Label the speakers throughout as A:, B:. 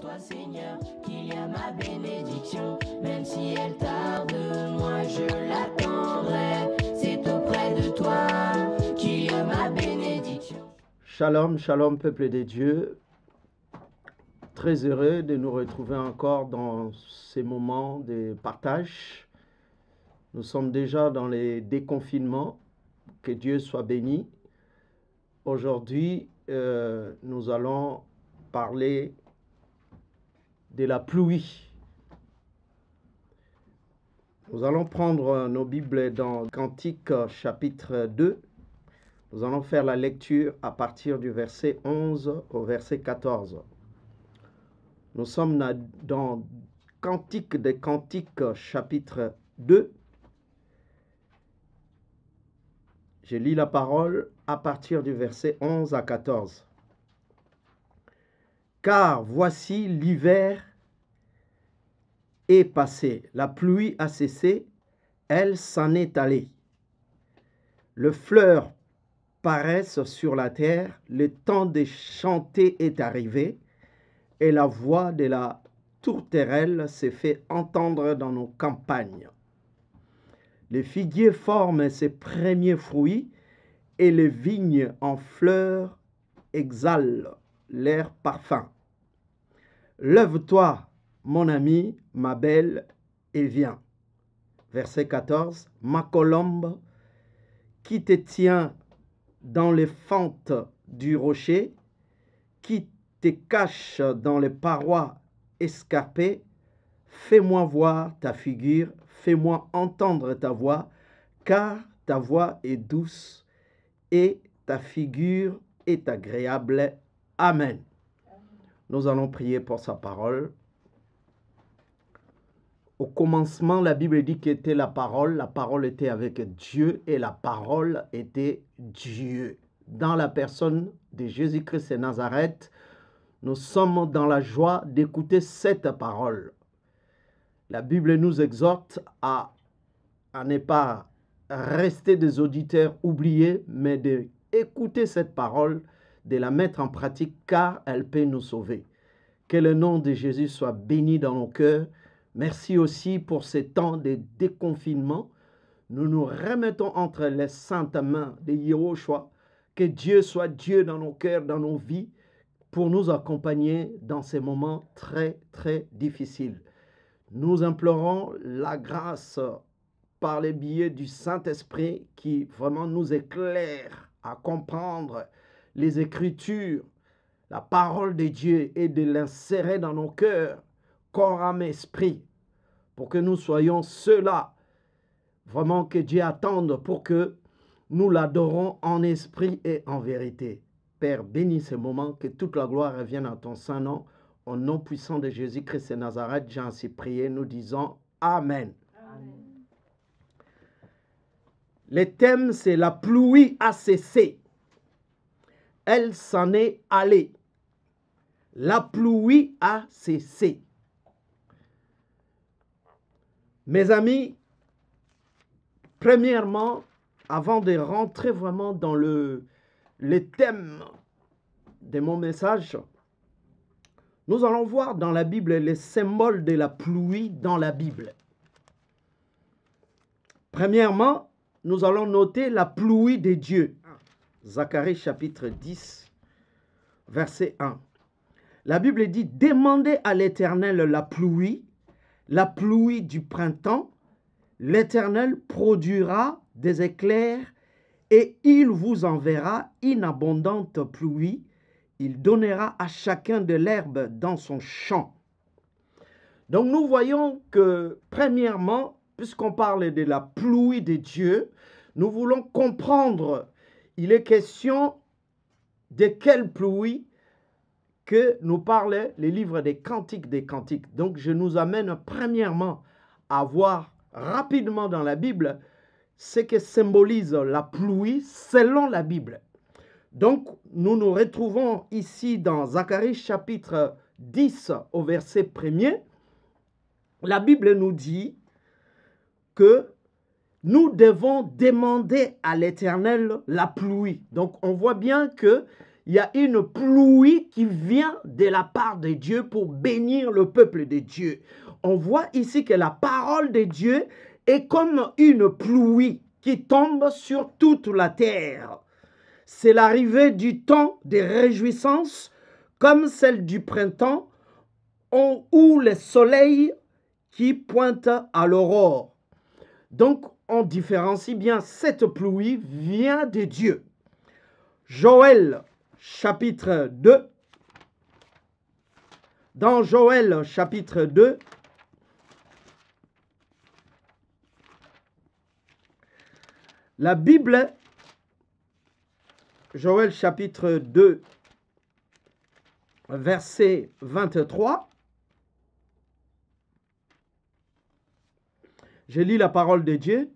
A: toi, Seigneur, qu'il y a ma bénédiction. Même si elle tarde, moi je l'attendrai. C'est auprès de toi qu'il y a ma bénédiction.
B: Shalom, shalom, peuple de Dieu. Très heureux de nous retrouver encore dans ces moments de partage. Nous sommes déjà dans les déconfinements. Que Dieu soit béni. Aujourd'hui, nous allons parler de la pluie. Nous allons prendre nos Bibles dans Cantique chapitre 2. Nous allons faire la lecture à partir du verset 11 au verset 14. Nous sommes dans Cantique des Cantiques chapitre 2. Je lis la parole à partir du verset 11 à 14. Car voici l'hiver est passé, la pluie a cessé, elle s'en est allée. Le fleur paraissent sur la terre, le temps de chanter est arrivé, et la voix de la tourterelle s'est fait entendre dans nos campagnes. Les figuiers forment ses premiers fruits, et les vignes en fleurs exhalent leur parfum. Lève-toi, mon ami, ma belle, et viens. Verset 14. Ma colombe, qui te tient dans les fentes du rocher, qui te cache dans les parois escarpées, fais-moi voir ta figure, fais-moi entendre ta voix, car ta voix est douce et ta figure est agréable. Amen. Nous allons prier pour sa parole. Au commencement, la Bible dit qu'était la parole était avec Dieu et la parole était Dieu. Dans la personne de Jésus-Christ de Nazareth, nous sommes dans la joie d'écouter cette parole. La Bible nous exhorte à ne pas rester des auditeurs oubliés, mais d'écouter cette parole, de la mettre en pratique, car elle peut nous sauver. Que le nom de Jésus soit béni dans nos cœurs. Merci aussi pour ces temps de déconfinement. Nous nous remettons entre les saintes mains de Yehoshua. Que Dieu soit Dieu dans nos cœurs, dans nos vies, pour nous accompagner dans ces moments très, très difficiles. Nous implorons la grâce par les biais du Saint-Esprit qui vraiment nous éclaire à comprendre les Écritures, la parole de Dieu, et de l'insérer dans nos cœurs, corps, âme, esprit, pour que nous soyons ceux-là, vraiment que Dieu attende pour que nous l'adorons en esprit et en vérité. Père, bénis ce moment, que toute la gloire revienne à ton saint nom. Au nom puissant de Jésus-Christ de Nazareth, j'ai ainsi prié, nous disons Amen. Amen. Le thème, c'est la pluie a cessé. Elle s'en est allée. La pluie a cessé. Mes amis, premièrement, avant de rentrer vraiment dans le thème de mon message, nous allons voir dans la Bible les symboles de la pluie dans la Bible. Premièrement, nous allons noter la pluie de Dieu. Zacharie chapitre 10, verset 1. La Bible dit, demandez à l'Éternel la pluie du printemps, l'Éternel produira des éclairs et il vous enverra une abondante pluie. Il donnera à chacun de l'herbe dans son champ. Donc nous voyons que premièrement, puisqu'on parle de la pluie de Dieu, nous voulons comprendre, il est question de quelle pluie que nous parle les livres des Cantiques des Cantiques. Donc je nous amène premièrement à voir rapidement dans la Bible ce que symbolise la pluie selon la Bible. Donc nous nous retrouvons ici dans Zacharie chapitre 10 au verset 1er. La Bible nous dit que nous devons demander à l'Éternel la pluie. Donc on voit bien qu'il il y a une pluie qui vient de la part de Dieu pour bénir le peuple de Dieu. On voit ici que la parole de Dieu est comme une pluie qui tombe sur toute la terre. C'est l'arrivée du temps de réjouissance comme celle du printemps où le soleil qui pointe à l'aurore. Donc, on différencie bien cette pluie vient de Dieu. Joël chapitre 2. Dans Joël chapitre 2, la Bible, Joël chapitre 2, verset 23, je lis la parole de Dieu.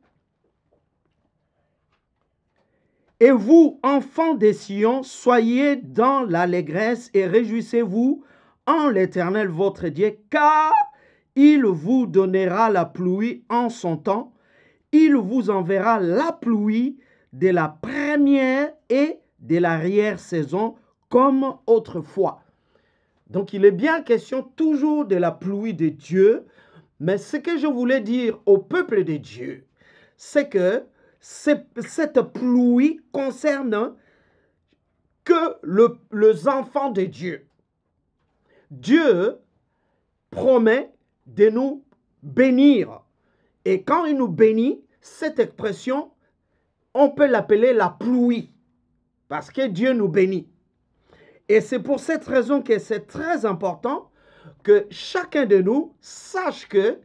B: Et vous, enfants des Sion, soyez dans l'allégresse et réjouissez-vous en l'Éternel votre Dieu, car il vous donnera la pluie en son temps. Il vous enverra la pluie de la première et de l'arrière-saison comme autrefois. Donc, il est bien question toujours de la pluie de Dieu. Mais ce que je voulais dire au peuple de Dieu, c'est que cette pluie concerne que les enfants de Dieu. Dieu promet de nous bénir. Et quand il nous bénit, cette expression, on peut l'appeler la pluie. Parce que Dieu nous bénit. Et c'est pour cette raison que c'est très important que chacun de nous sache que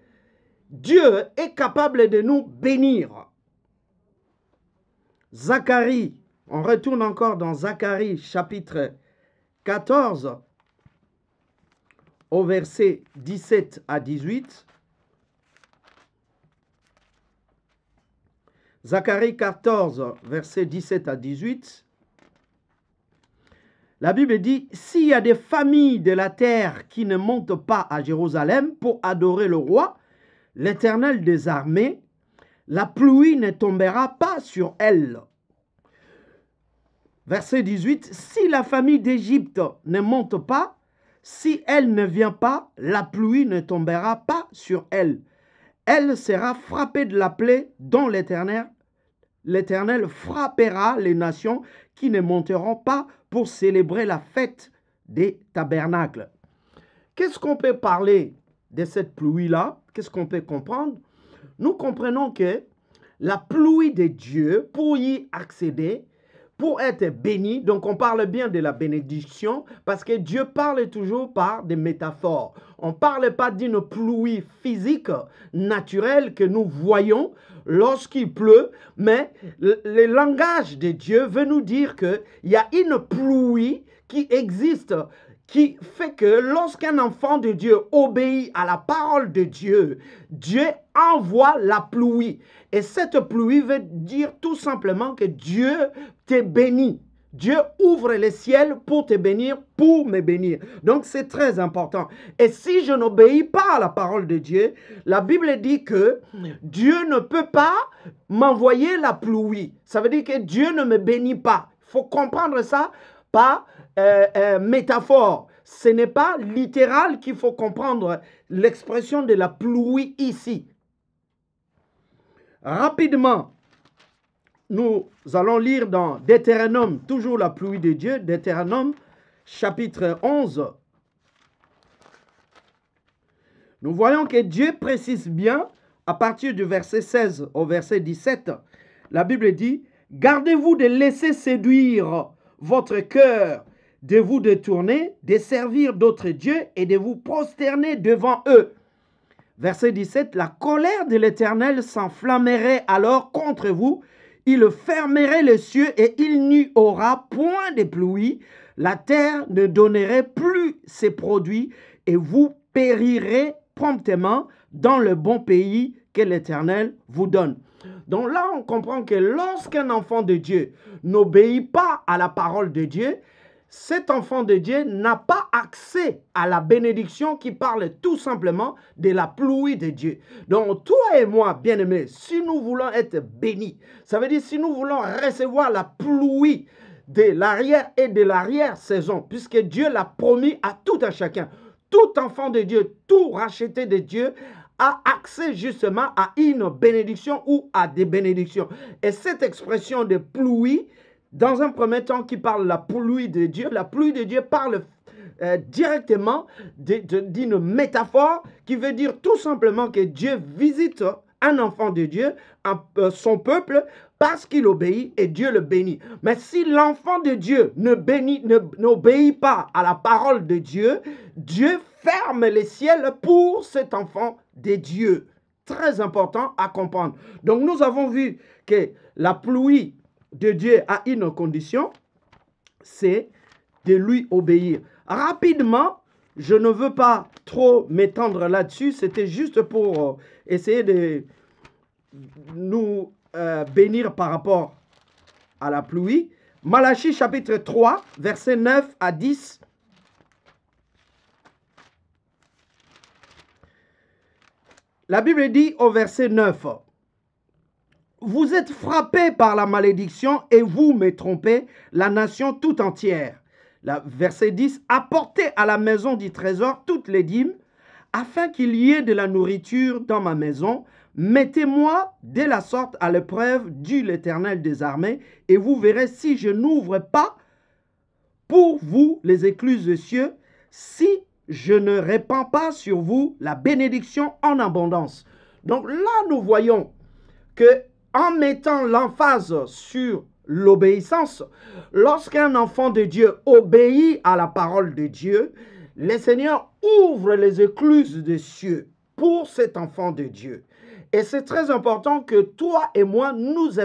B: Dieu est capable de nous bénir. Zacharie, on retourne encore dans Zacharie chapitre 14 au verset 17 à 18. Zacharie 14, verset 17 à 18. La Bible dit, s'il y a des familles de la terre qui ne montent pas à Jérusalem pour adorer le roi, l'Éternel des armées, la pluie ne tombera pas sur elles. Verset 18, si la famille d'Égypte ne monte pas, si elle ne vient pas, la pluie ne tombera pas sur elle. Elle sera frappée de la plaie dont l'Éternel frappera les nations qui ne monteront pas pour célébrer la fête des tabernacles. Qu'est-ce qu'on peut parler de cette pluie-là? Qu'est-ce qu'on peut comprendre? Nous comprenons que la pluie de Dieu, pour y accéder, pour être béni, donc on parle bien de la bénédiction, parce que Dieu parle toujours par des métaphores. On ne parle pas d'une pluie physique, naturelle, que nous voyons lorsqu'il pleut, mais le langage de Dieu veut nous dire qu'il y a une pluie qui existe, qui fait que lorsqu'un enfant de Dieu obéit à la parole de Dieu, Dieu envoie la pluie. Et cette pluie veut dire tout simplement que Dieu te bénit. Dieu ouvre les ciels pour te bénir, pour me bénir. Donc c'est très important. Et si je n'obéis pas à la parole de Dieu, la Bible dit que Dieu ne peut pas m'envoyer la pluie. Ça veut dire que Dieu ne me bénit pas. Il faut comprendre ça par métaphore. Ce n'est pas littéral qu'il faut comprendre l'expression de la pluie ici. Rapidement, nous allons lire dans Deutéronome, toujours la pluie de Dieu, Deutéronome chapitre 11. Nous voyons que Dieu précise bien, à partir du verset 16 au verset 17, la Bible dit, « Gardez-vous de laisser séduire votre cœur, de vous détourner, de servir d'autres dieux et de vous prosterner devant eux. » Verset 17, « La colère de l'Éternel s'enflammerait alors contre vous, il fermerait les cieux et il n'y aura point de pluie, la terre ne donnerait plus ses produits et vous périrez promptement dans le bon pays que l'Éternel vous donne. » Donc là, on comprend que lorsqu'un enfant de Dieu n'obéit pas à la parole de Dieu, cet enfant de Dieu n'a pas accès à la bénédiction qui parle tout simplement de la pluie de Dieu. Donc toi et moi, bien-aimés, si nous voulons être bénis, ça veut dire si nous voulons recevoir la pluie de l'arrière et de l'arrière-saison, puisque Dieu l'a promis à tout un chacun. Tout enfant de Dieu, tout racheté de Dieu a accès justement à une bénédiction ou à des bénédictions. Et cette expression de pluie, dans un premier temps qui parle de la pluie de Dieu parle directement d'une métaphore qui veut dire tout simplement que Dieu visite un enfant de Dieu, son peuple, parce qu'il obéit et Dieu le bénit. Mais si l'enfant de Dieu n'obéit pas à la parole de Dieu, Dieu ferme les ciels pour cet enfant de Dieu. Très important à comprendre. Donc nous avons vu que la pluie de Dieu a une condition, c'est de lui obéir. Rapidement, je ne veux pas trop m'étendre là-dessus, c'était juste pour essayer de nous bénir par rapport à la pluie. Malachie chapitre 3, versets 9 à 10. La Bible dit au verset 9, « Vous êtes frappés par la malédiction et vous me trompez, la nation tout entière. » Verset 10, « Apportez à la maison du trésor toutes les dîmes, afin qu'il y ait de la nourriture dans ma maison. Mettez-moi de la sorte à l'épreuve, dit l'Éternel des armées, et vous verrez si je n'ouvre pas pour vous les écluses des cieux, si je ne répands pas sur vous la bénédiction en abondance. » Donc là, nous voyons que en mettant l'emphase sur l'obéissance, lorsqu'un enfant de Dieu obéit à la parole de Dieu, le Seigneur ouvre les écluses des cieux pour cet enfant de Dieu. Et c'est très important que toi et moi, nous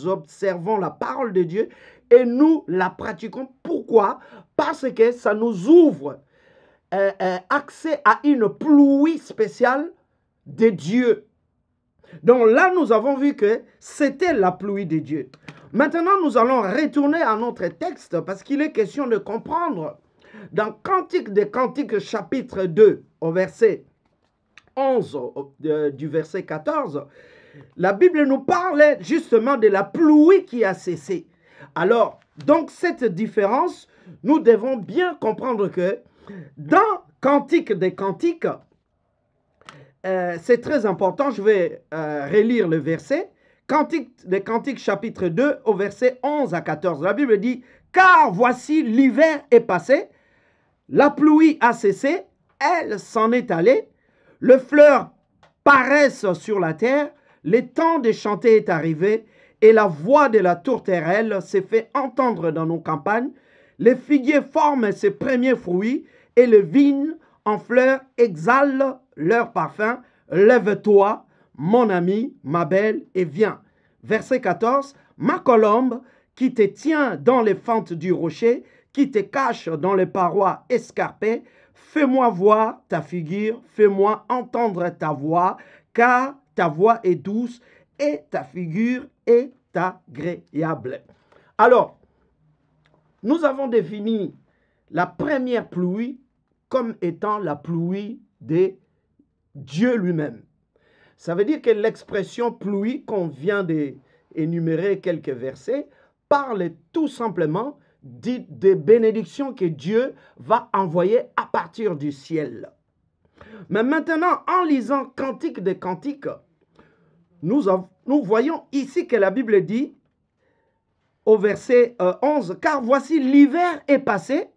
B: observons la parole de Dieu et nous la pratiquons. Pourquoi? Parce que ça nous ouvre accès à une pluie spéciale de Dieu. Donc là, nous avons vu que c'était la pluie de Dieu. Maintenant, nous allons retourner à notre texte parce qu'il est question de comprendre. Dans Cantique des Cantiques, chapitre 2, au verset 11, du verset 14, la Bible nous parle justement de la pluie qui a cessé. Alors, donc cette différence, nous devons bien comprendre que dans Cantique des Cantiques, c'est très important, je vais relire le verset. Cantique des Cantiques chapitre 2 au verset 11 à 14. La Bible dit, « Car voici l'hiver est passé, la pluie a cessé, elle s'en est allée, le fleur paraissent sur la terre, le temps de chanter est arrivé, et la voix de la tourterelle s'est fait entendre dans nos campagnes. Les figuiers forment ses premiers fruits, et les vignes en fleurs exhalent leur parfum. Lève-toi, mon ami, ma belle, et viens. » Verset 14. « Ma colombe, qui te tient dans les fentes du rocher, qui te cache dans les parois escarpées, fais-moi voir ta figure, fais-moi entendre ta voix, car ta voix est douce et ta figure est agréable. » Alors, nous avons défini la première pluie comme étant la pluie de Dieu lui-même. Ça veut dire que l'expression pluie qu'on vient d'énumérer quelques versets parle tout simplement des bénédictions que Dieu va envoyer à partir du ciel. Mais maintenant, en lisant Cantique des Cantiques, nous voyons ici que la Bible dit au verset 11, « Car voici l'hiver est passé,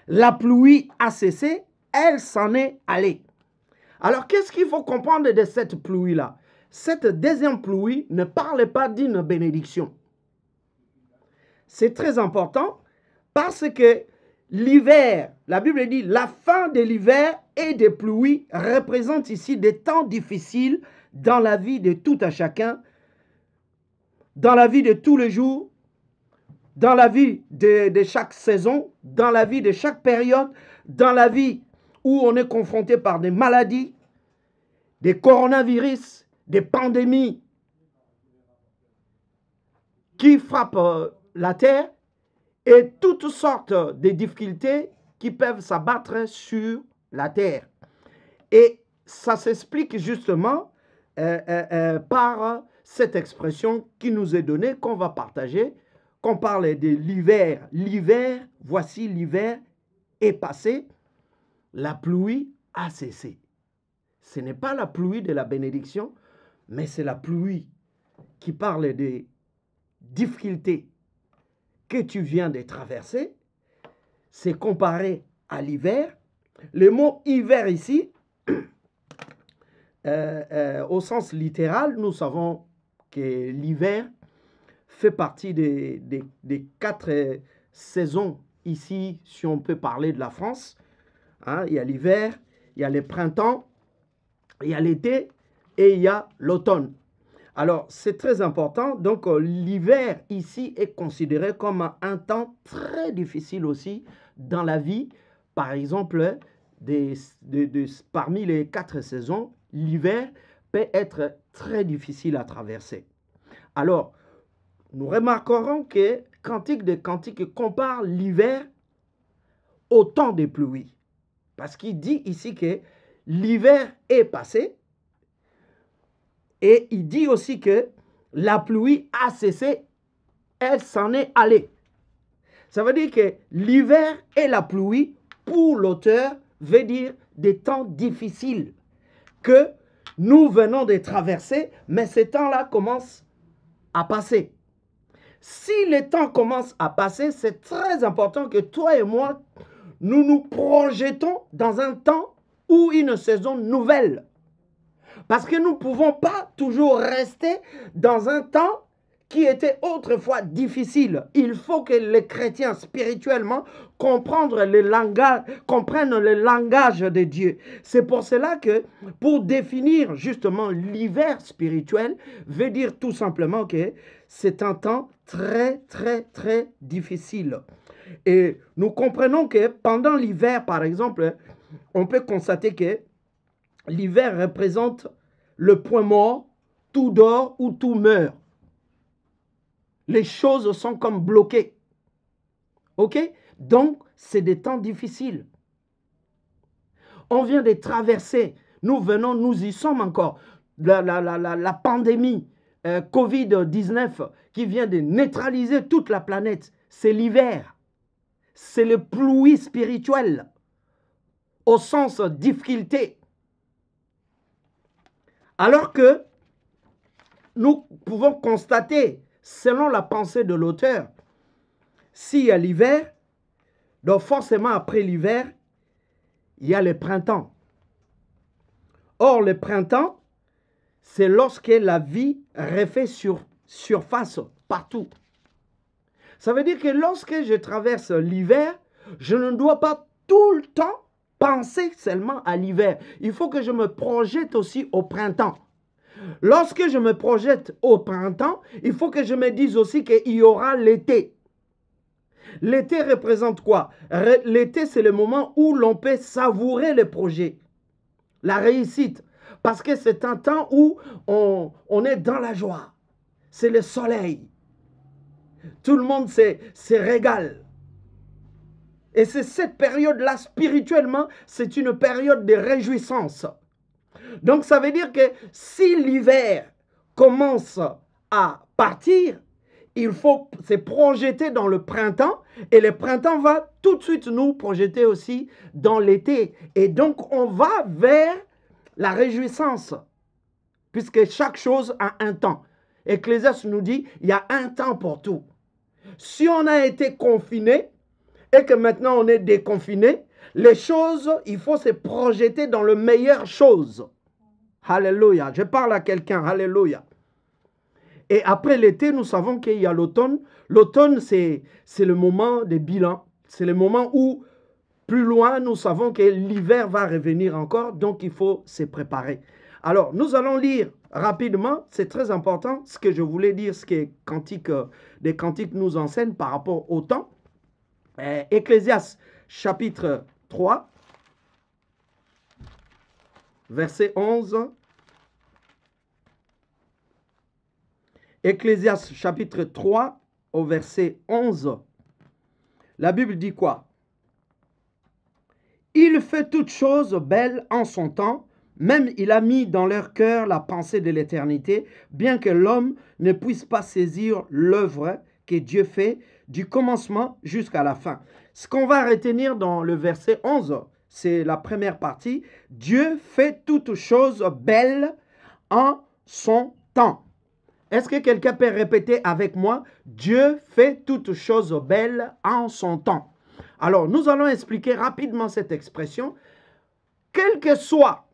B: la pluie a cessé, elle s'en est allée. » Alors, qu'est-ce qu'il faut comprendre de cette pluie-là? Cette deuxième pluie ne parle pas d'une bénédiction. C'est très important parce que l'hiver, la Bible dit, la fin de l'hiver et des pluies représente ici des temps difficiles dans la vie de tout un chacun, dans la vie de tous les jours, dans la vie de chaque saison, dans la vie de chaque période, dans la vie où on est confronté par des maladies, des coronavirus, des pandémies qui frappent la terre et toutes sortes de difficultés qui peuvent s'abattre sur la terre. Et ça s'explique justement par cette expression qui nous est donnée, qu'on va partager qu'on parle de l'hiver, voici l'hiver est passé, la pluie a cessé. Ce n'est pas la pluie de la bénédiction, mais c'est la pluie qui parle des difficultés que tu viens de traverser. C'est comparé à l'hiver. Le mot hiver ici, au sens littéral, nous savons que l'hiver fait partie des 4 saisons ici, si on peut parler de la France. Hein, il y a l'hiver, il y a le printemps, il y a l'été et il y a l'automne. Alors, c'est très important. Donc, l'hiver ici est considéré comme un temps très difficile aussi dans la vie. Par exemple, parmi les 4 saisons, l'hiver peut être très difficile à traverser. Alors, nous remarquerons que Cantique des Cantiques compare l'hiver au temps des pluies. Parce qu'il dit ici que l'hiver est passé et il dit aussi que la pluie a cessé, elle s'en est allée. Ça veut dire que l'hiver et la pluie, pour l'auteur, veut dire des temps difficiles que nous venons de traverser, mais ces temps-là commencent à passer. Si les temps commencent à passer, c'est très important que toi et moi, nous nous projetons dans un temps ou une saison nouvelle. Parce que nous ne pouvons pas toujours rester dans un temps qui était autrefois difficile. Il faut que les chrétiens spirituellement comprennent le langage de Dieu. C'est pour cela que pour définir justement l'hiver spirituel, veut dire tout simplement que c'est un temps très, très, très difficile. Et nous comprenons que pendant l'hiver, par exemple, on peut constater que l'hiver représente le point mort, tout dort ou tout meurt. Les choses sont comme bloquées. OK? Donc, c'est des temps difficiles. On vient de traverser, nous y sommes encore. La pandémie Covid-19 qui vient de neutraliser toute la planète, c'est l'hiver. C'est le pluie spirituel au sens difficulté. Alors que nous pouvons constater, selon la pensée de l'auteur, s'il y a l'hiver, donc forcément après l'hiver, il y a le printemps. Or, le printemps, c'est lorsque la vie refait surface partout. Ça veut dire que lorsque je traverse l'hiver, je ne dois pas tout le temps penser seulement à l'hiver. Il faut que je me projette aussi au printemps. Lorsque je me projette au printemps, il faut que je me dise aussi qu'il y aura l'été. L'été représente quoi? L'été, c'est le moment où l'on peut savourer le projet, la réussite. Parce que c'est un temps où on est dans la joie. C'est le soleil. Tout le monde se régale. Et c'est cette période-là, spirituellement, c'est une période de réjouissance. Donc, ça veut dire que si l'hiver commence à partir, il faut se projeter dans le printemps et le printemps va tout de suite nous projeter aussi dans l'été. Et donc, on va vers la réjouissance puisque chaque chose a un temps. Ecclésiaste nous dit, il y a un temps pour tout. Si on a été confiné et que maintenant on est déconfiné, les choses, il faut se projeter dans les meilleures choses. Alléluia. Je parle à quelqu'un. Alléluia. Et après l'été, nous savons qu'il y a l'automne. L'automne, c'est le moment des bilans. C'est le moment où, plus loin, nous savons que l'hiver va revenir encore. Donc, il faut se préparer. Alors, nous allons lire rapidement. C'est très important ce que je voulais dire, ce que des Cantiques nous enseignent par rapport au temps. Ecclésiaste, chapitre 3. Verset 11. Ecclésiaste chapitre 3 au verset 11. La Bible dit quoi? Il fait toutes choses belles en son temps, même il a mis dans leur cœur la pensée de l'éternité, bien que l'homme ne puisse pas saisir l'œuvre que Dieu fait du commencement jusqu'à la fin. Ce qu'on va retenir dans le verset 11, c'est la première partie. Dieu fait toutes choses belles en son temps. Est-ce que quelqu'un peut répéter avec moi? Dieu fait toutes choses belles en son temps. Alors, nous allons expliquer rapidement cette expression. Quelles que soient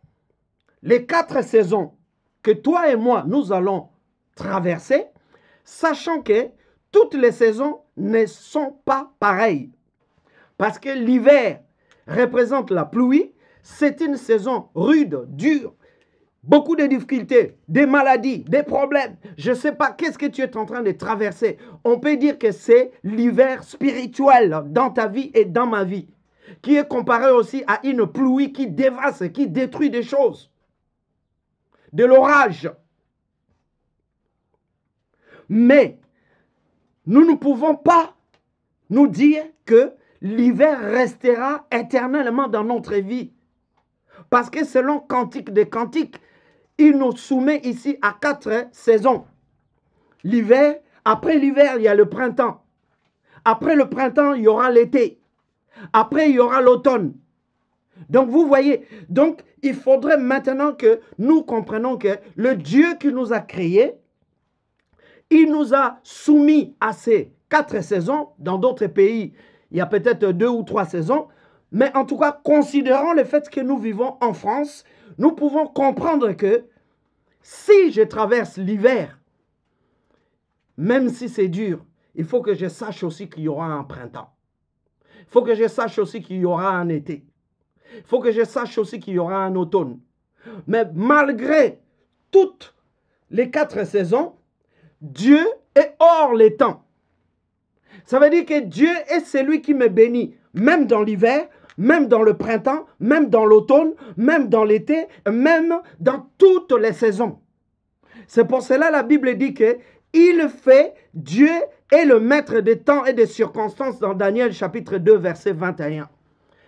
B: les 4 saisons que toi et moi, nous allons traverser, sachant que toutes les saisons ne sont pas pareilles. Parce que l'hiver représente la pluie, c'est une saison rude, dure, beaucoup de difficultés, des maladies, des problèmes. Je ne sais pas qu'est-ce que tu es en train de traverser. On peut dire que c'est l'hiver spirituel dans ta vie et dans ma vie, qui est comparé aussi à une pluie qui dévaste, qui détruit des choses, de l'orage. Mais nous ne pouvons pas nous dire que l'hiver restera éternellement dans notre vie. Parce que selon Cantique des Cantiques, il nous soumet ici à 4 saisons. L'hiver, après l'hiver, il y a le printemps. Après le printemps, il y aura l'été. Après, il y aura l'automne. Donc, vous voyez, donc, il faudrait maintenant que nous comprenions que le Dieu qui nous a créés, il nous a soumis à ces 4 saisons. Dans d'autres pays, il y a peut-être 2 ou 3 saisons. Mais en tout cas, considérant le fait que nous vivons en France, nous pouvons comprendre que si je traverse l'hiver, même si c'est dur, il faut que je sache aussi qu'il y aura un printemps. Il faut que je sache aussi qu'il y aura un été. Il faut que je sache aussi qu'il y aura un automne. Mais malgré toutes les 4 saisons, Dieu est hors les temps. Ça veut dire que Dieu est celui qui me bénit, même dans l'hiver, même dans le printemps, même dans l'automne, même dans l'été, même dans toutes les saisons. C'est pour cela la Bible dit que il fait, Dieu est le maître des temps et des circonstances dans Daniel chapitre 2 verset 21.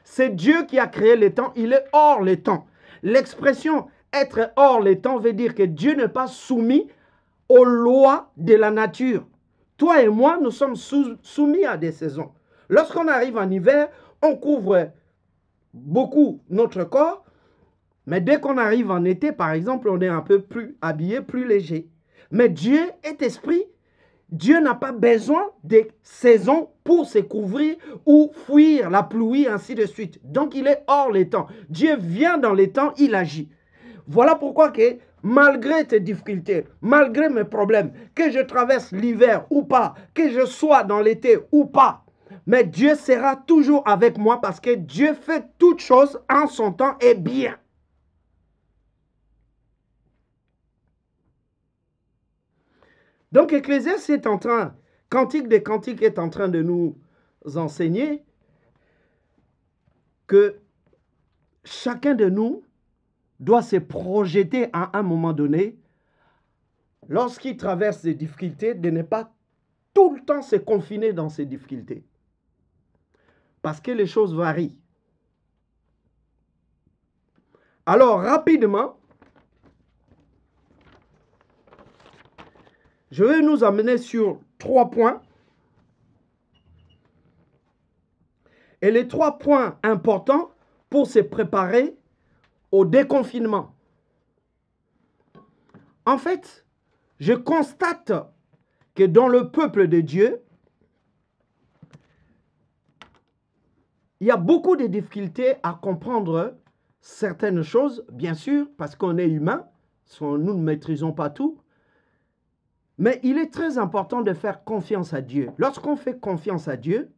B: C'est Dieu qui a créé les temps, il est hors les temps. L'expression être hors les temps veut dire que Dieu n'est pas soumis aux lois de la nature. Toi et moi, nous sommes soumis à des saisons. Lorsqu'on arrive en hiver, on couvre beaucoup notre corps, mais dès qu'on arrive en été, par exemple, on est un peu plus habillé, plus léger. Mais Dieu est esprit. Dieu n'a pas besoin des saisons pour se couvrir ou fuir la pluie, ainsi de suite. Donc, il est hors les temps. Dieu vient dans les temps, il agit. Voilà pourquoi que malgré tes difficultés, malgré mes problèmes, que je traverse l'hiver ou pas, que je sois dans l'été ou pas, mais Dieu sera toujours avec moi parce que Dieu fait toutes choses en son temps et bien. Donc, Ecclésiaste est en train, Cantique des Cantiques est en train de nous enseigner que chacun de nous doit se projeter à un moment donné, lorsqu'il traverse des difficultés, de ne pas tout le temps se confiner dans ces difficultés. Parce que les choses varient. Alors, rapidement, je vais nous amener sur 3 points. Et les 3 points importants pour se préparer au déconfinement. En fait, je constate que dans le peuple de Dieu, il y a beaucoup de difficultés à comprendre certaines choses, bien sûr, parce qu'on est humain, nous ne maîtrisons pas tout. Mais il est très important de faire confiance à Dieu. Lorsqu'on fait confiance à Dieu,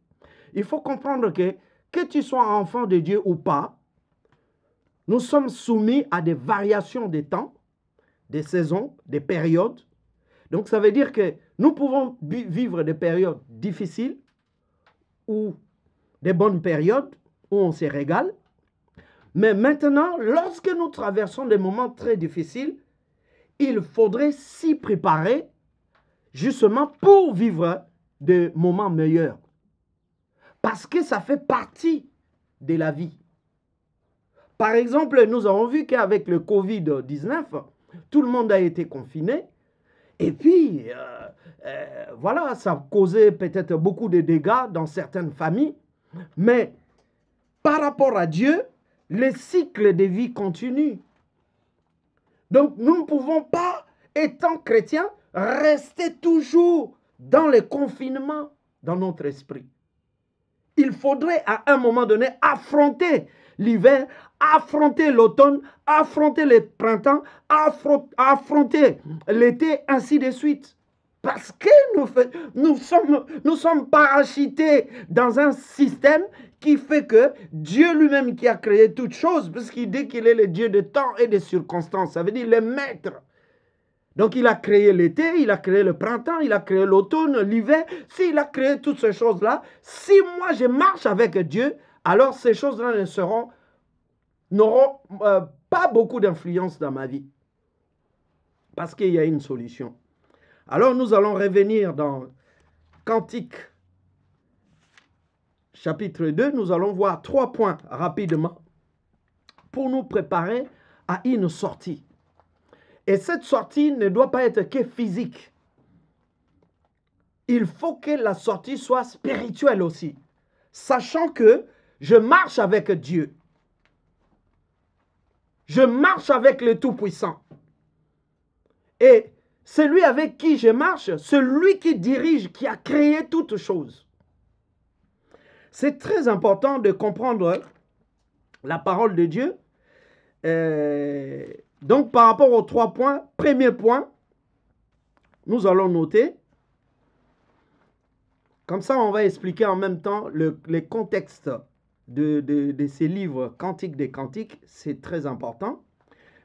B: il faut comprendre que tu sois enfant de Dieu ou pas, nous sommes soumis à des variations des temps, des saisons, des périodes. Donc, ça veut dire que nous pouvons vivre des périodes difficiles ou des bonnes périodes où on se régale. Mais maintenant, lorsque nous traversons des moments très difficiles, il faudrait s'y préparer justement pour vivre des moments meilleurs. Parce que ça fait partie de la vie. Par exemple, nous avons vu qu'avec le Covid-19, tout le monde a été confiné. Et puis, voilà, ça a causé peut-être beaucoup de dégâts dans certaines familles. Mais par rapport à Dieu, le cycle de vie continue. Donc, nous ne pouvons pas, étant chrétiens, rester toujours dans le confinement dans notre esprit. Il faudrait à un moment donné affronter l'hiver, affronter l'automne, affronter le printemps, affronter l'été, ainsi de suite. Parce que nous sommes parachutés dans un système qui fait que Dieu lui-même qui a créé toutes choses, parce qu'il dit qu'il est le Dieu de temps et de circonstances, ça veut dire le maître. Donc il a créé l'été, il a créé le printemps, il a créé l'automne, l'hiver. S'il a créé toutes ces choses-là, si moi je marche avec Dieu, alors ces choses-là n'auront pas beaucoup d'influence dans ma vie. Parce qu'il y a une solution. Alors nous allons revenir dans Cantique chapitre 2. Nous allons voir 3 points rapidement pour nous préparer à une sortie. Et cette sortie ne doit pas être que physique. Il faut que la sortie soit spirituelle aussi. Sachant que je marche avec Dieu. Je marche avec le Tout-Puissant. Et celui avec qui je marche, celui qui dirige, qui a créé toutes choses. C'est très important de comprendre la parole de Dieu. Donc, par rapport aux 3 points, premier point, nous allons noter. Comme ça, on va expliquer en même temps le contexte de ces livres Cantiques des Cantiques. C'est très important.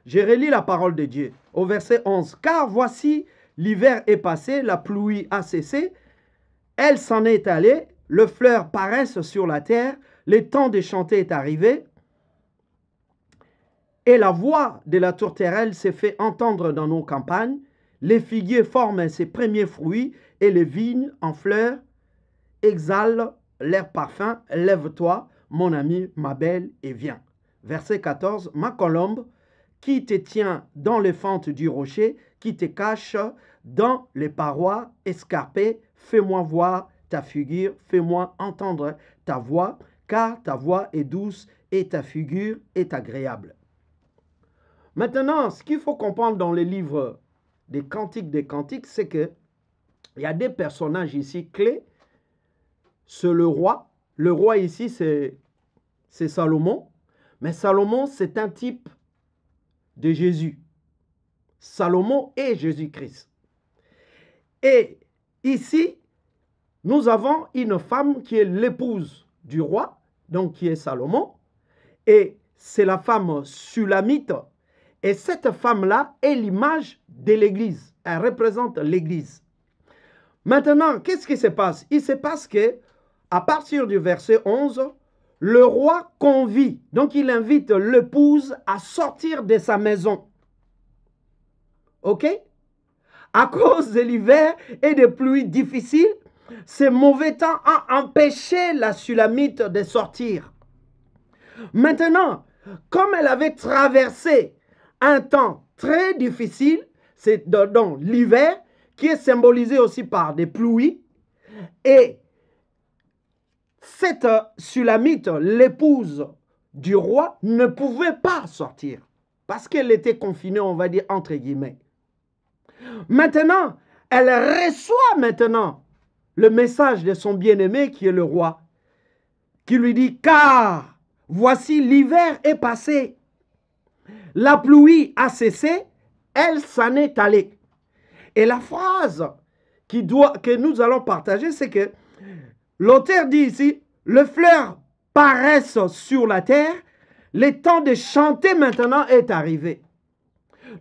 B: Je relis la parole de Dieu au verset 11. « Car voici, l'hiver est passé, la pluie a cessé, elle s'en est allée, les fleurs paraissent sur la terre, le temps de chanter est arrivé, et la voix de la tourterelle s'est fait entendre dans nos campagnes, les figuiers forment ses premiers fruits, et les vignes en fleurs exhalent leur parfum. Lève-toi, mon ami, ma belle, et viens. » Verset 14. « Ma colombe, qui te tient dans les fentes du rocher, qui te cache dans les parois escarpées, fais-moi voir ta figure, fais-moi entendre ta voix, car ta voix est douce et ta figure est agréable. » Maintenant, ce qu'il faut comprendre dans le livre des Cantiques, c'est qu'il y a des personnages ici clés. C'est le roi. Le roi ici, c'est Salomon. Mais Salomon, c'est un type de Jésus. Salomon est Jésus-Christ. Et ici, nous avons une femme qui est l'épouse du roi, donc qui est Salomon. Et c'est la femme Sulamite. Et cette femme-là est l'image de l'Église. Elle représente l'Église. Maintenant, qu'est-ce qui se passe? Il se passe que, à partir du verset 11, le roi convie, donc il invite l'épouse à sortir de sa maison. OK? À cause de l'hiver et des pluies difficiles, ce mauvais temps a empêché la Sulamite de sortir. Maintenant, comme elle avait traversé un temps très difficile, c'est dans l'hiver, qui est symbolisé aussi par des pluies, et cette Sulamite, l'épouse du roi, ne pouvait pas sortir, parce qu'elle était confinée, on va dire, entre guillemets. Maintenant, elle reçoit maintenant le message de son bien-aimé qui est le roi, qui lui dit, car voici l'hiver est passé, la pluie a cessé, elle s'en est allée. Et la phrase que nous allons partager, c'est que l'auteur dit ici, les fleurs paraissent sur la terre, le temps de chanter maintenant est arrivé.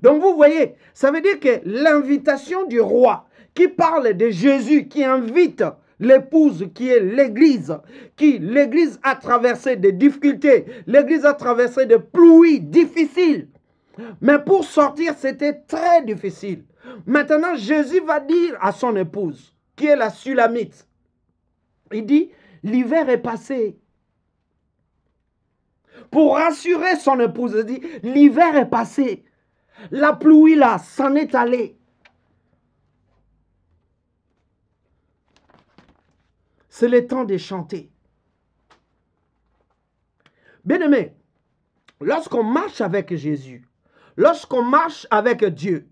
B: Donc vous voyez, ça veut dire que l'invitation du roi qui parle de Jésus, qui invite l'épouse qui est l'Église, l'Église a traversé des difficultés, l'Église a traversé des pluies difficiles. Mais pour sortir, c'était très difficile. Maintenant, Jésus va dire à son épouse, qui est la Sulamite, il dit, l'hiver est passé. Pour rassurer son épouse, il dit, l'hiver est passé. La pluie là, s'en est allée. C'est le temps de chanter. Bien-aimés, lorsqu'on marche avec Jésus, lorsqu'on marche avec Dieu,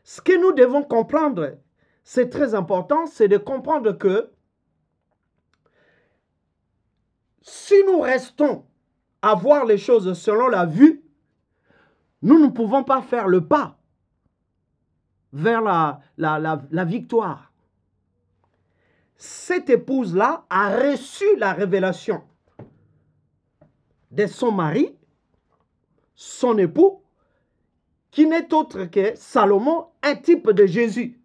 B: ce que nous devons comprendre, c'est très important, c'est de comprendre que si nous restons à voir les choses selon la vue, nous ne pouvons pas faire le pas vers la victoire. Cette épouse-là a reçu la révélation de son mari, son époux, qui n'est autre que Salomon, un type de Jésus,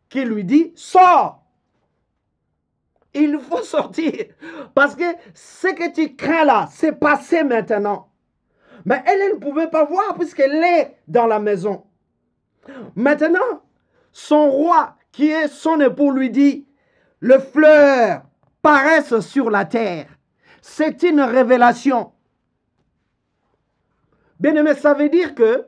B: qui lui dit « Sors !» Il faut sortir. Parce que ce que tu crains là, c'est passé maintenant. Mais elle ne pouvait pas voir puisqu'elle est dans la maison. Maintenant, son roi, qui est son époux, lui dit « Les fleurs paraissent sur la terre. » C'est une révélation. Bien-aimé, ça veut dire que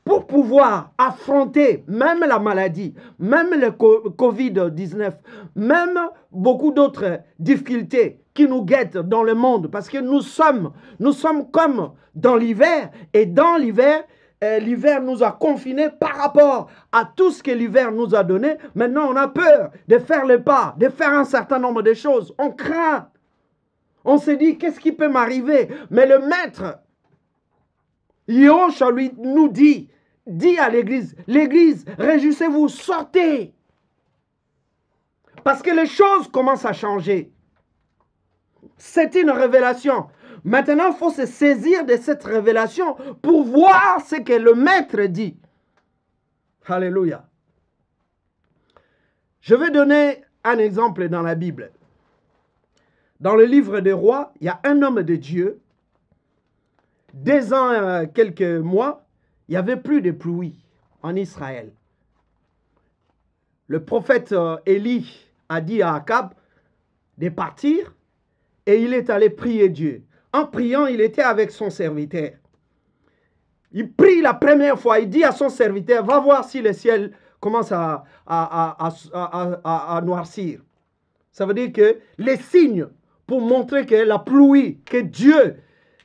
B: pour pouvoir affronter même la maladie, même le Covid-19, même beaucoup d'autres difficultés qui nous guettent dans le monde, parce que nous sommes comme dans l'hiver, et dans l'hiver, l'hiver nous a confinés par rapport à tout ce que l'hiver nous a donné. Maintenant, on a peur de faire le pas, de faire un certain nombre de choses. On craint. On se dit, qu'est-ce qui peut m'arriver? Mais le maître, Yahshua nous dit à l'église, réjouissez-vous, sortez. Parce que les choses commencent à changer. C'est une révélation. Maintenant, il faut se saisir de cette révélation pour voir ce que le maître dit. Alléluia. Je vais donner un exemple dans la Bible. Dans le livre des rois, il y a un homme de Dieu. 2 ans, quelques mois, il n'y avait plus de pluie en Israël. Le prophète Élie a dit à Akab de partir et il est allé prier Dieu. En priant, il était avec son serviteur. Il prie la première fois, il dit à son serviteur, va voir si le ciel commence à noircir. Ça veut dire que les signes pour montrer que la pluie, que Dieu,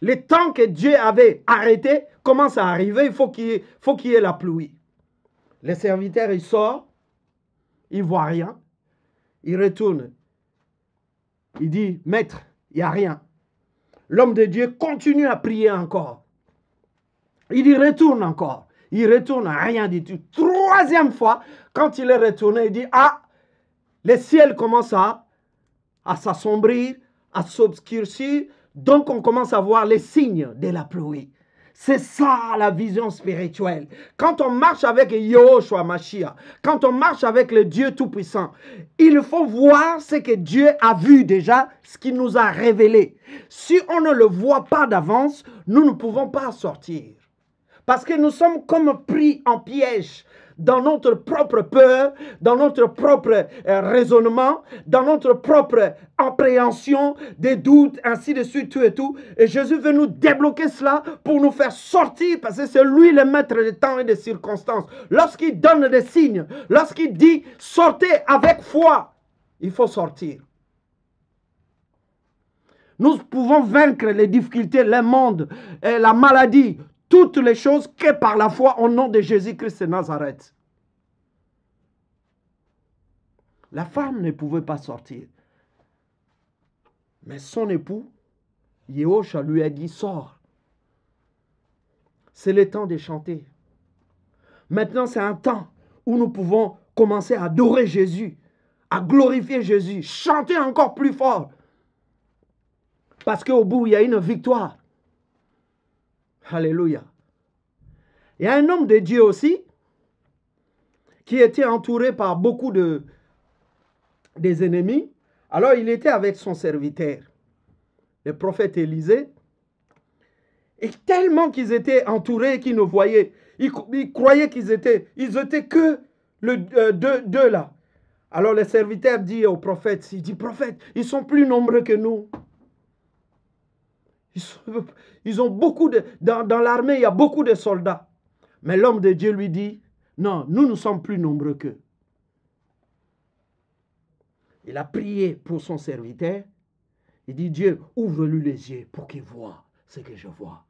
B: le temps que Dieu avait arrêté, commence à arriver, il faut qu'il y ait la pluie. Le serviteur, il sort, il ne voit rien, il retourne. Il dit, maître, il n'y a rien. L'homme de Dieu continue à prier encore. Il y retourne encore. Il retourne, rien du tout. 3e fois, quand il est retourné, il dit, ah, le ciel commence à s'assombrir, à s'obscurcir. Donc, on commence à voir les signes de la pluie. C'est ça la vision spirituelle. Quand on marche avec Yahshua Mashiach, quand on marche avec le Dieu Tout-Puissant, il faut voir ce que Dieu a vu déjà, ce qu'il nous a révélé. Si on ne le voit pas d'avance, nous ne pouvons pas sortir. Parce que nous sommes comme pris en piège dans notre propre peur, dans notre propre raisonnement, dans notre propre appréhension, des doutes, ainsi de suite, tout et tout. Et Jésus veut nous débloquer cela pour nous faire sortir, parce que c'est lui le maître des temps et des circonstances. Lorsqu'il donne des signes, lorsqu'il dit « sortez avec foi », il faut sortir. Nous pouvons vaincre les difficultés, le monde, la maladie, toutes les choses que par la foi au nom de Jésus-Christ de Nazareth. La femme ne pouvait pas sortir. Mais son époux, Yahshua, lui a dit, sors. C'est le temps de chanter. Maintenant, c'est un temps où nous pouvons commencer à adorer Jésus, à glorifier Jésus, chanter encore plus fort. Parce qu'au bout, il y a une victoire. Alléluia. Il y a un homme de Dieu aussi qui était entouré par beaucoup des ennemis. Alors il était avec son serviteur, le prophète Élisée. Et tellement qu'ils étaient entourés qu'ils ne voyaient, ils croyaient qu'ils étaient que deux là. Alors le serviteur dit au prophète, il dit, prophète, ils sont plus nombreux que nous. Ils ont beaucoup de... Dans l'armée, il y a beaucoup de soldats. Mais l'homme de Dieu lui dit, non, nous sommes plus nombreux qu'eux. Il a prié pour son serviteur. Il dit, Dieu, ouvre-lui les yeux pour qu'il voie ce que je vois.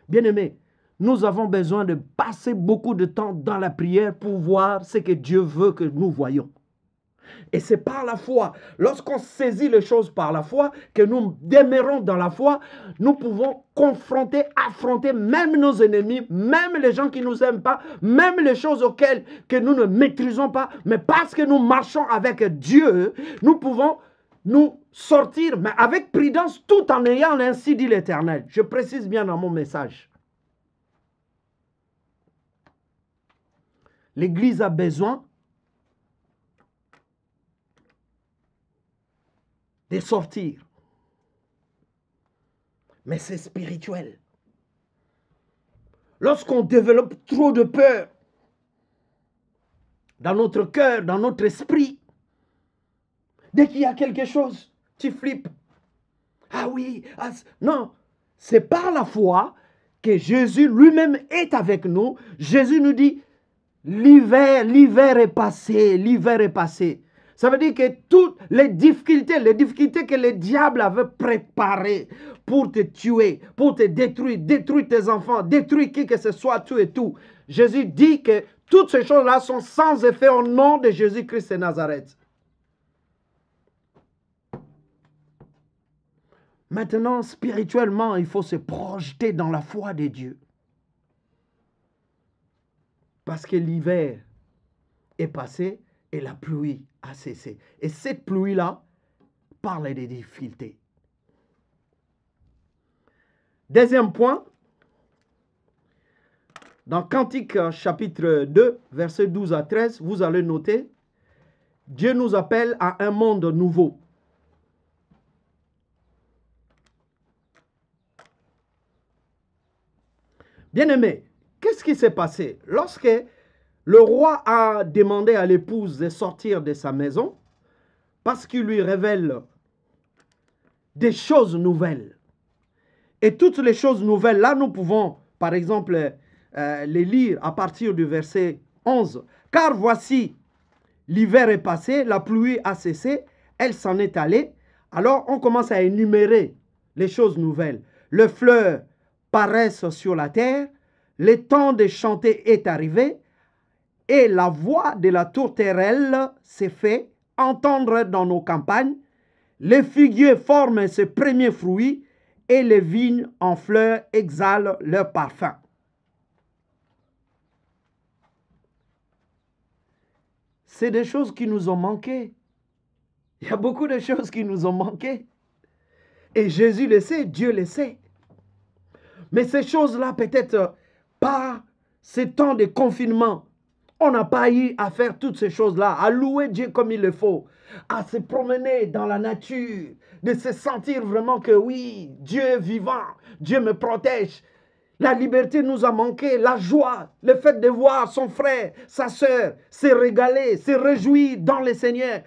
B: Bien-aimés, nous avons besoin de passer beaucoup de temps dans la prière pour voir ce que Dieu veut que nous voyons. Et c'est par la foi, lorsqu'on saisit les choses par la foi, que nous demeurons dans la foi, nous pouvons confronter, affronter même nos ennemis, même les gens qui ne nous aiment pas, même les choses auxquelles que nous ne maîtrisons pas, mais parce que nous marchons avec Dieu, nous pouvons nous sortir, mais avec prudence, tout en ayant ainsi dit l'Éternel. Je précise bien dans mon message. L'Église a besoin de sortir. Mais c'est spirituel. Lorsqu'on développe trop de peur dans notre cœur, dans notre esprit, dès qu'il y a quelque chose, tu flippes. Ah oui, non, c'est par la foi que Jésus lui-même est avec nous. Jésus nous dit, l'hiver est passé, l'hiver est passé. Ça veut dire que toutes les difficultés que le diable avait préparées pour te tuer, pour te détruire tes enfants, détruire qui que ce soit, tout et tout. Jésus dit que toutes ces choses-là sont sans effet au nom de Jésus-Christ de Nazareth. Maintenant, spirituellement, il faut se projeter dans la foi de Dieu. Parce que l'hiver est passé et la pluie a cessé. Et cette pluie-là parle des difficultés. Deuxième point, dans Cantique chapitre 2, versets 12 à 13, vous allez noter, Dieu nous appelle à un monde nouveau. Bien-aimé, qu'est-ce qui s'est passé? Lorsque le roi a demandé à l'épouse de sortir de sa maison, parce qu'il lui révèle des choses nouvelles. Et toutes les choses nouvelles, là, nous pouvons, par exemple, les lire à partir du verset 11. « Car voici, l'hiver est passé, la pluie a cessé, elle s'en est allée. » Alors, on commence à énumérer les choses nouvelles. Le fleur paraissent sur la terre, le temps de chanter est arrivé, et la voix de la tourterelle s'est fait entendre dans nos campagnes, les figuiers forment ses premiers fruits, et les vignes en fleurs exhalent leur parfum. C'est des choses qui nous ont manqué. Il y a beaucoup de choses qui nous ont manqué. Et Jésus le sait, Dieu le sait. Mais ces choses-là, peut-être par ce temps de confinement, on n'a pas eu à faire toutes ces choses-là, à louer Dieu comme il le faut, à se promener dans la nature, de se sentir vraiment que oui, Dieu est vivant, Dieu me protège. La liberté nous a manqué, la joie, le fait de voir son frère, sa sœur, se régaler, se réjouir dans le Seigneur.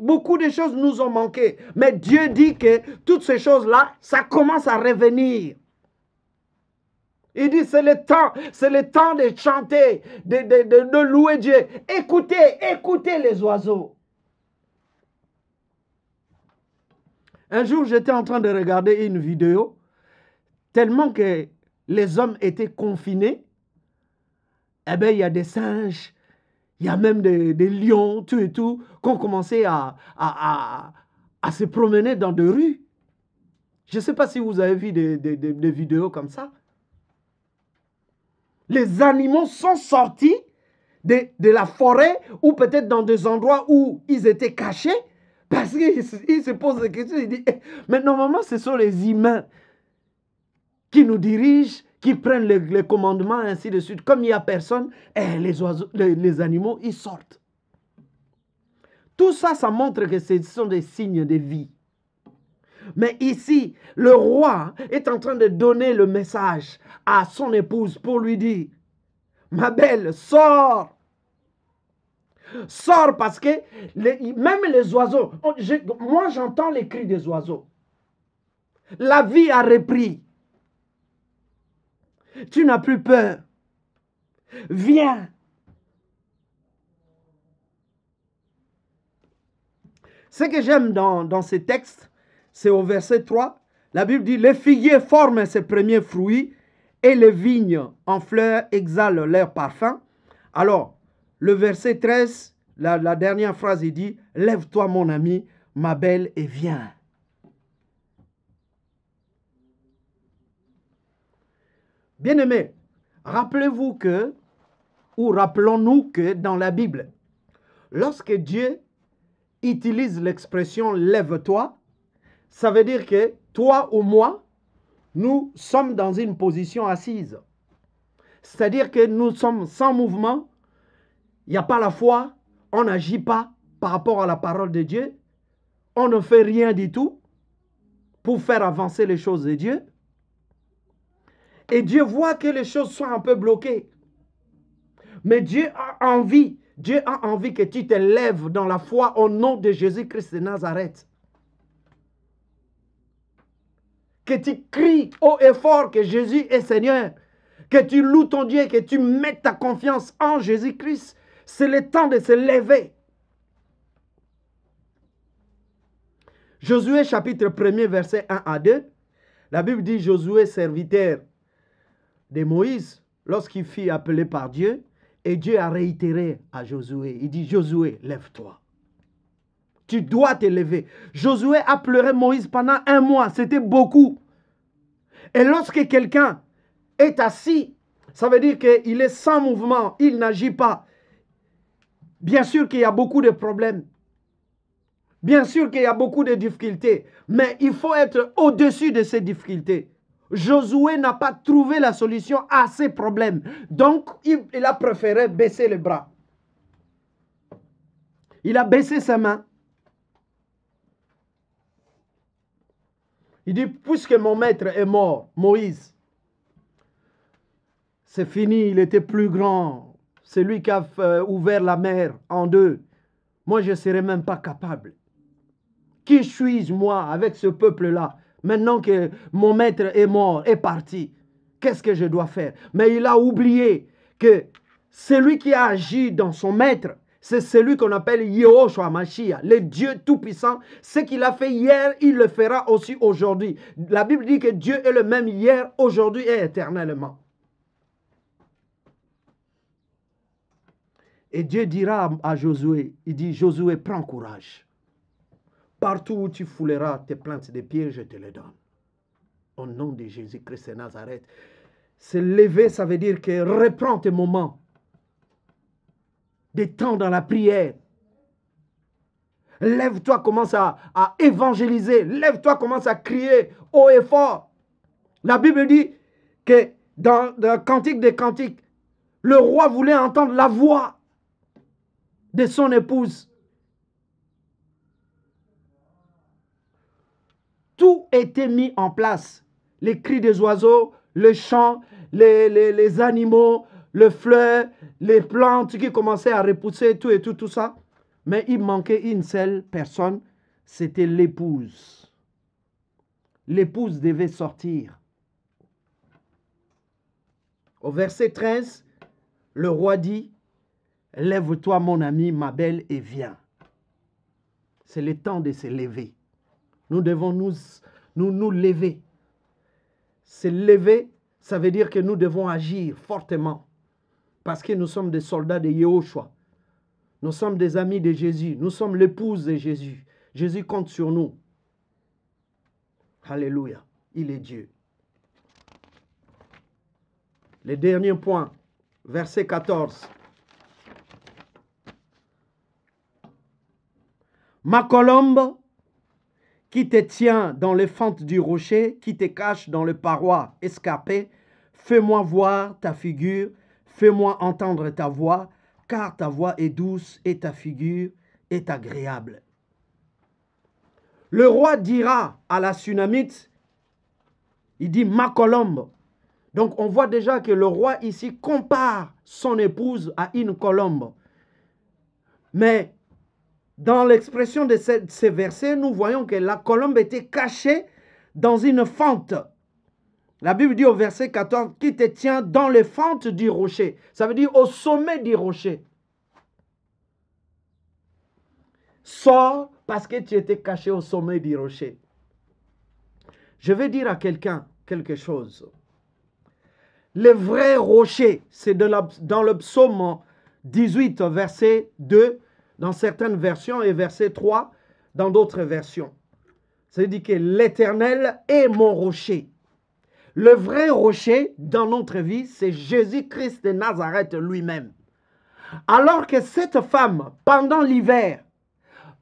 B: Beaucoup de choses nous ont manqué. Mais Dieu dit que toutes ces choses-là, ça commence à revenir. Il dit, c'est le temps de chanter, de louer Dieu. Écoutez les oiseaux. Un jour, j'étais en train de regarder une vidéo, tellement que les hommes étaient confinés. Eh bien, il y a des singes, il y a même des lions, tout et tout, qui ont commencé à se promener dans des rues. Je ne sais pas si vous avez vu des vidéos comme ça. Les animaux sont sortis de la forêt ou peut-être dans des endroits où ils étaient cachés parce qu'ils se posent des questions. Ils disent, mais normalement, ce sont les humains qui nous dirigent, qui prennent les commandements, ainsi de suite. Comme il n'y a personne, les animaux, ils sortent. Tout ça, ça montre que ce sont des signes de vie. Mais ici, le roi est en train de donner le message à son épouse pour lui dire, ma belle, sors. Sors parce que même les oiseaux, moi j'entends les cris des oiseaux. La vie a repris. Tu n'as plus peur. Viens. Ce que j'aime dans ces textes, c'est au verset 3, la Bible dit, les figuiers forment ses premiers fruits et les vignes en fleurs exhalent leur parfum. Alors, le verset 13, la dernière phrase, il dit, lève-toi mon ami, ma belle, et viens. Bien-aimés, rappelez-vous que, ou rappelons-nous que dans la Bible, lorsque Dieu utilise l'expression « lève-toi », ça veut dire que toi ou moi, nous sommes dans une position assise. C'est-à-dire que nous sommes sans mouvement, il n'y a pas la foi, on n'agit pas par rapport à la parole de Dieu, on ne fait rien du tout pour faire avancer les choses de Dieu. Et Dieu voit que les choses sont un peu bloquées. Mais Dieu a envie que tu te lèves dans la foi au nom de Jésus-Christ de Nazareth. Que tu cries haut et fort que Jésus est Seigneur. Que tu loues ton Dieu, que tu mettes ta confiance en Jésus-Christ. C'est le temps de se lever. Josué chapitre 1er verset 1 à 2. La Bible dit Josué serviteur de Moïse lorsqu'il fut appelé par Dieu. Et Dieu a réitéré à Josué. Il dit Josué, lève-toi. Tu dois te lever. Josué a pleuré Moïse pendant 1 mois. C'était beaucoup. Et lorsque quelqu'un est assis, ça veut dire qu'il est sans mouvement. Il n'agit pas. Bien sûr qu'il y a beaucoup de problèmes. Bien sûr qu'il y a beaucoup de difficultés. Mais il faut être au-dessus de ces difficultés. Josué n'a pas trouvé la solution à ces problèmes. Donc, il a préféré baisser les bras. Il a baissé ses mains. Il dit, puisque mon maître est mort, Moïse, c'est fini, il était plus grand. C'est lui qui a ouvert la mer en deux. Moi, je ne serais même pas capable. Qui suis-je, moi, avec ce peuple-là? Maintenant que mon maître est mort, est parti, qu'est-ce que je dois faire? Mais il a oublié que celui qui a agi dans son maître, c'est celui qu'on appelle Yehoshua Mashiach, le Dieu Tout-Puissant. Ce qu'il a fait hier, il le fera aussi aujourd'hui. La Bible dit que Dieu est le même hier, aujourd'hui et éternellement. Et Dieu dira à Josué, il dit, Josué, prends courage. Partout où tu fouleras tes plantes de pieds, je te les donne. Au nom de Jésus-Christ de Nazareth. Se lever, ça veut dire que reprends tes moments. Des temps dans la prière. Lève-toi, commence à évangéliser. Lève-toi, commence à crier haut et fort. La Bible dit que dans le Cantique des Cantiques, le roi voulait entendre la voix de son épouse. Tout était mis en place. Les cris des oiseaux, le chant, les animaux, le fleur, les plantes qui commençaient à repousser, tout ça. Mais il manquait une seule personne, c'était l'épouse. L'épouse devait sortir. Au verset 13, le roi dit, « Lève-toi mon ami, ma belle, et viens. » C'est le temps de se lever. Nous devons nous lever. Se lever, ça veut dire que nous devons agir fortement. Parce que nous sommes des soldats de Yehoshua. Nous sommes des amis de Jésus. Nous sommes l'épouse de Jésus. Jésus compte sur nous. Alléluia. Il est Dieu. Le dernier point, verset 14. Ma colombe, qui te tient dans les fentes du rocher, qui te cache dans les parois escarpées, fais-moi voir ta figure, fais-moi entendre ta voix, car ta voix est douce et ta figure est agréable. Le roi dira à la Sunamite, il dit ma colombe. Donc on voit déjà que le roi ici compare son épouse à une colombe. Mais dans l'expression de ces versets, nous voyons que la colombe était cachée dans une fente. La Bible dit au verset 14, qui te tient dans les fentes du rocher. Ça veut dire au sommet du rocher. Sors parce que tu étais caché au sommet du rocher. Je vais dire à quelqu'un quelque chose. Le vrai rocher, c'est dans le psaume 18, verset 2, dans certaines versions, et verset 3, dans d'autres versions. C'est-à-dire que l'Éternel est mon rocher. Le vrai rocher dans notre vie, c'est Jésus-Christ de Nazareth lui-même. Alors que cette femme, pendant l'hiver,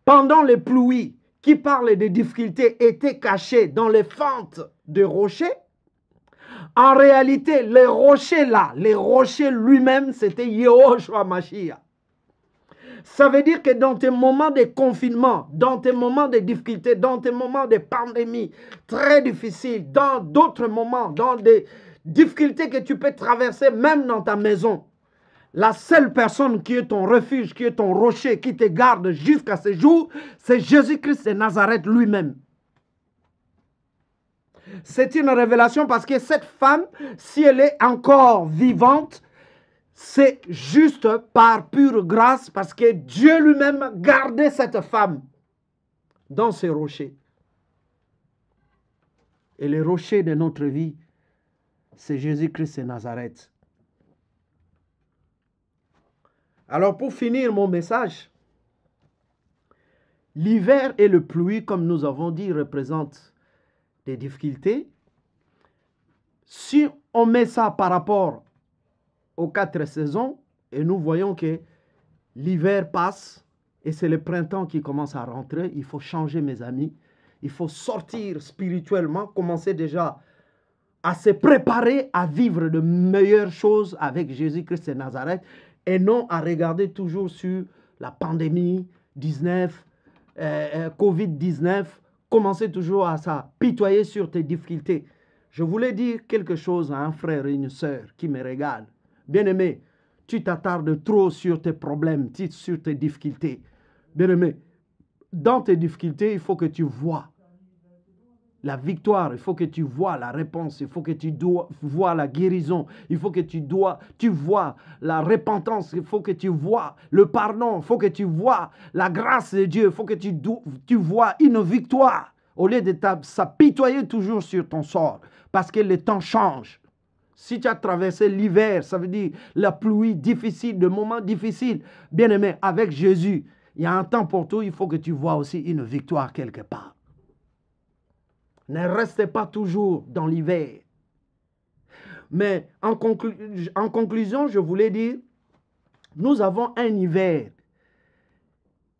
B: pendant les pluies, qui parle des difficultés, était cachée dans les fentes de rochers, en réalité, les rochers là, les rochers lui-même, c'était Yehoshua Mashiach. Ça veut dire que dans tes moments de confinement, dans tes moments de difficultés, dans tes moments de pandémie très difficiles, dans d'autres moments, dans des difficultés que tu peux traverser même dans ta maison, la seule personne qui est ton refuge, qui est ton rocher, qui te garde jusqu'à ce jour, c'est Jésus-Christ de Nazareth lui-même. C'est une révélation parce que cette femme, si elle est encore vivante, c'est juste par pure grâce parce que Dieu lui-même gardait cette femme dans ses rochers. Et le rocher de notre vie, c'est Jésus-Christ de Nazareth. Alors pour finir mon message, l'hiver et le pluie, comme nous avons dit, représentent des difficultés. Si on met ça par rapport aux 4 saisons, et nous voyons que l'hiver passe et c'est le printemps qui commence à rentrer, il faut changer, mes amis. Il faut sortir spirituellement, commencer déjà à se préparer à vivre de meilleures choses avec Jésus-Christ de Nazareth et non à regarder toujours sur la pandémie 19, Covid-19, commencer toujours à s'apitoyer sur tes difficultés. Je voulais dire quelque chose à un frère et une sœur qui me regardent. Bien-aimé, tu t'attardes trop sur tes problèmes, sur tes difficultés. Bien-aimé, dans tes difficultés, il faut que tu vois la victoire, il faut que tu vois la réponse, il faut que tu vois la guérison, il faut que tu vois la repentance, il faut que tu vois le pardon, il faut que tu vois la grâce de Dieu, il faut que tu vois une victoire au lieu de s'apitoyer toujours sur ton sort parce que le temps change. Si tu as traversé l'hiver, ça veut dire la pluie difficile, le moment difficile, bien aimé, avec Jésus, il y a un temps pour tout, il faut que tu vois aussi une victoire quelque part. Ne restez pas toujours dans l'hiver. Mais en conclusion, je voulais dire, nous avons un hiver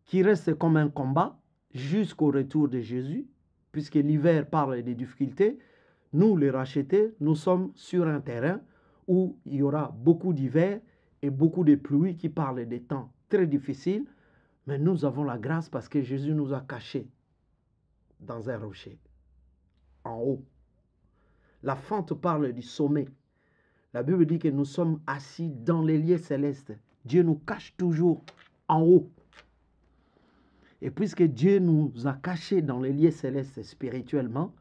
B: qui reste comme un combat jusqu'au retour de Jésus, puisque l'hiver parle des difficultés. Nous, les rachetés, nous sommes sur un terrain où il y aura beaucoup d'hiver et beaucoup de pluie qui parlent des temps très difficiles. Mais nous avons la grâce parce que Jésus nous a cachés dans un rocher, en haut. La fente parle du sommet. La Bible dit que nous sommes assis dans les lieux célestes. Dieu nous cache toujours en haut. Et puisque Dieu nous a cachés dans les lieux célestes spirituellement,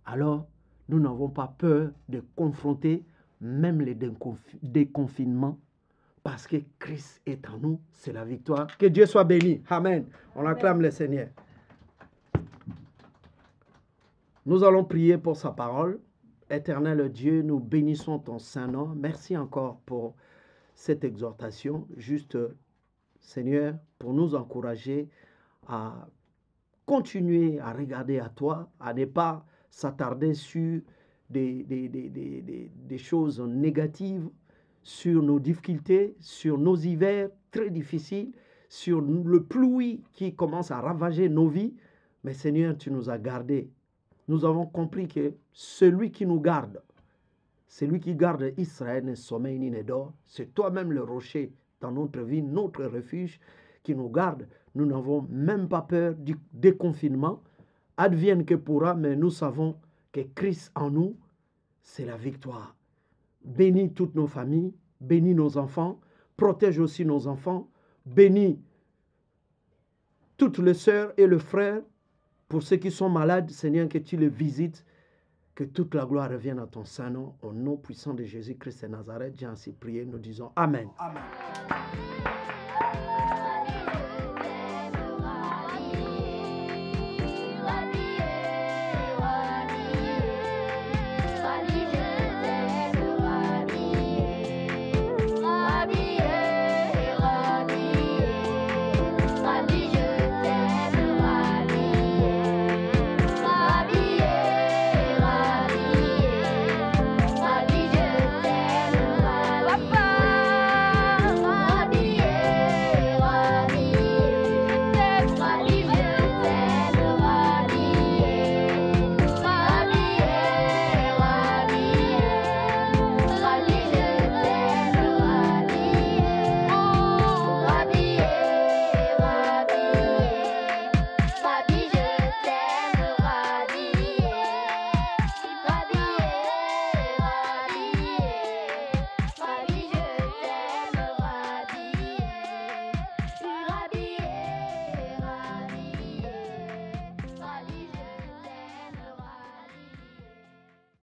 B: alors nous n'avons pas peur de confronter même les déconfinements parce que Christ est en nous, c'est la victoire. Que Dieu soit béni. Amen. On acclame le Seigneur. Nous allons prier pour sa parole. Éternel Dieu, nous bénissons ton Saint-Nom. Merci encore pour cette exhortation. Juste, Seigneur, pour nous encourager à continuer à regarder à toi, à ne pas s'attarder sur des choses négatives, sur nos difficultés, sur nos hivers très difficiles, sur le pluie qui commence à ravager nos vies. Mais Seigneur, tu nous as gardés. Nous avons compris que celui qui nous garde, celui qui garde Israël ne sommeille ni ne dort, c'est toi-même le rocher dans notre vie, notre refuge qui nous garde. Nous n'avons même pas peur du déconfinement. Advienne que pourra, mais nous savons que Christ en nous, c'est la victoire. Bénis toutes nos familles, bénis nos enfants, protège aussi nos enfants, bénis toutes les sœurs et les frères. Pour ceux qui sont malades, Seigneur, que tu les visites, que toute la gloire revienne à ton Saint-Nom. Au nom puissant de Jésus-Christ de Nazareth, j'ai ainsi prié, nous disons Amen. Amen.